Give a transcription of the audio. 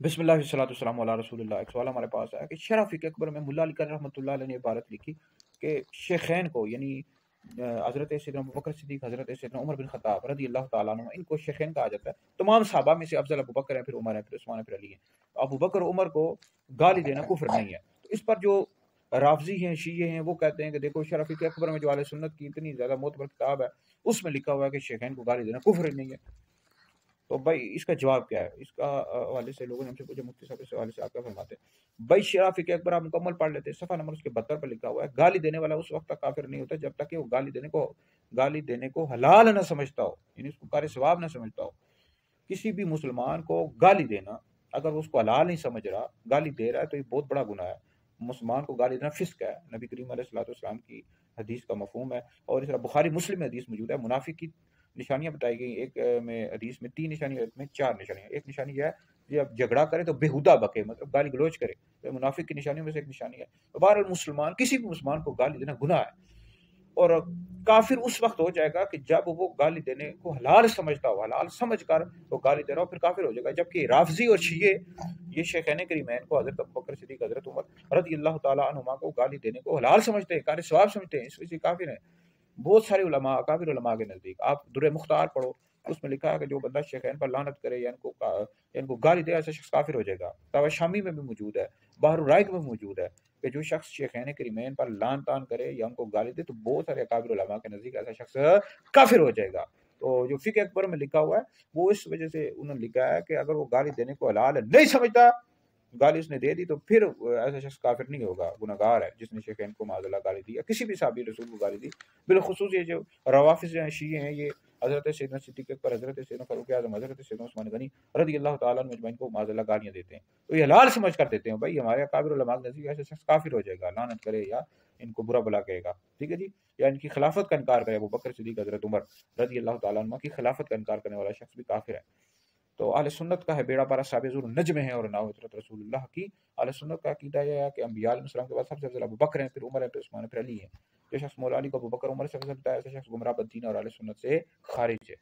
بسم اللہ والصلاۃ والسلام علی رسول اللہ۔ ایک سوال ہمارے پاس ہے کہ شرح فقہ اکبر میں ملا علی قاری رحمۃ اللہ علیہ نے عبارت لکھی کہ شیخین کو یعنی حضرت سیدنا ابوبکر صدیق، حضرت سیدنا عمر بن خطاب رضی اللہ تعالیٰ عنہ، ان کو شیخین کہا جاتا ہے۔ تمام صحابہ میں سے افضل ابوبکر ہیں، پھر عمر ہیں، پھر عثمان ہیں، پھر علی ہیں۔ ابوبکر اور عمر کو گالی دینا کفر نہیں ہے۔ تو اس پر جو رافضی ہیں، شیعہ ہیں، وہ کہتے ہیں کہ دیکھو شرح فقہ اکبر میں جو اہل سنت کی اتنی زیادہ معتبر کتاب ہے، اس میں لکھا ہوا ہے کہ شیخین کو گالی دینا کفر نہیں ہے۔ تو بھائی اس کا جواب کیا ہے؟ اس کا حوالے سے لوگوں نے ہم سے پوچھا، مفتی صاحب اس حوالے سے آپ کیا فرماتے ہیں؟ بھائی شرح فقہ اکبر آپ مکمل پڑھ لیتے، صفحہ نمبر اس کے 72 پر لکھا ہوا ہے گالی دینے والا اس وقت تک کافر نہیں ہوتا جب تک کہ وہ گالی دینے کو حلال نہ سمجھتا ہو، یعنی اس کو کار ثواب نہ سمجھتا ہو۔ کسی بھی مسلمان کو گالی دینا، اگر اس کو حلال نہیں سمجھ رہا، گالی دے رہا ہے، تو یہ بہت بڑا گناہ ہے۔ مسلمان کو گالی دینا فسق ہے، نبی کریم علیہ الصلوۃ والسلام کی حدیث کا مفہوم ہے، اور اس طرح بخاری مسلم میں حدیث موجود ہے۔ منافق کی نشانیاں بتائی گئی، ایک میں حدیث میں 3 نشانیاں، ایک میں 4 نشانیاں۔ ایک نشانی یہ ہے کہ اب جھگڑا کرے تو بےہودہ بکے، مطلب گالی گلوچ کرے، تو منافق کی نشانیوں میں سے ایک نشانی ہے۔ تو بہرحال مسلمان، کسی بھی مسلمان کو گالی دینا گناہ ہے، اور کافر اس وقت ہو جائے گا کہ جب وہ گالی دینے کو حلال سمجھتا ہو، حلال سمجھ کر وہ گالی دے رہا ہو، پھر کافر ہو جائے گا۔ جبکہ رافضی اور شیعہ یہ شیخین کریمین کو، حضرت ابوبکر صدیق، حضرت عمر رضی اللہ تعالیٰ عنہما کو گالی دینے کو حلال سمجھتے ہیں، کار ثواب سمجھتے ہیں، اس وجہ سے کافر ہیں۔ بہت سارے علماء، اکابر علماء کے نزدیک، آپ در مختار پڑھو، اس میں لکھا ہے کہ جو بندہ شیخین پر لعنت کرے یا ان کو گالی دے، ایسا شخص کافر ہو جائے گا۔ تاوہ شامی میں بھی موجود ہے، بحر الرائق میں موجود ہے کہ جو شخص شیخین کریمین پر لعن طعن کرے یا ان کو گالی دے، تو بہت سارے اکابر علماء کے نزدیک ایسا شخص کافر ہو جائے گا۔ تو جو فقہ اکبر میں لکھا ہوا ہے وہ اس وجہ سے انہوں نے لکھا ہے کہ اگر وہ گالی دینے کو حلال نہیں سمجھتا، گالی اس نے دے دی، تو پھر ایسا شخص کافر نہیں ہوگا، گناہگار ہے جس نے شیخین کو معاذ اللہ گالی دی یا کسی بھی صحابی رسول کو گالی دی۔ بالخصوص یہ جو روافض ہیں، شیعہ ہیں، یہ حضرت سیدنا صدیق اکبر، حضرت سیدنا فاروق اعظم، حضرت سیدنا عثمان غنی رضی اللہ تعالیٰ عنہ اجمعین کو معاذ اللہ گالیاں دیتے ہیں، تو یہ حلال سمجھ کر دیتے ہیں۔ بھائی ہمارے اکابر علماء کے نزدیک ایسا شخص کافر ہو جائے گا، لعنت کرے یا ان کو برا بلا کہے گا، ٹھیک ہے جی، یا ان کی خلافت کا انکار کرے، ابوبکر صدیق، حضرت عمر رضی اللہ تعالیٰ عنہ کی خلافت کا انکار کرنے والا شخص بھی کافر ہے۔ تو اہل سنت کا ہے بیڑا پارا سابق النجم ہے اور ناوطرت رسول اللہ کی۔ اہل سنت کا عقیدہ یہ ہے کہ انبیاء علیہ السلام کے بعد سب سے افضل ابوبکر ہیں، پھر عمر ہے، پھر عثمان ہے، پھر علی ہیں۔ جو شخص مولا علی کو ابوبکر عمر سے افضل ہے، ایسا شخص گمراہ بدین اور اہل سنت سے خارج ہے۔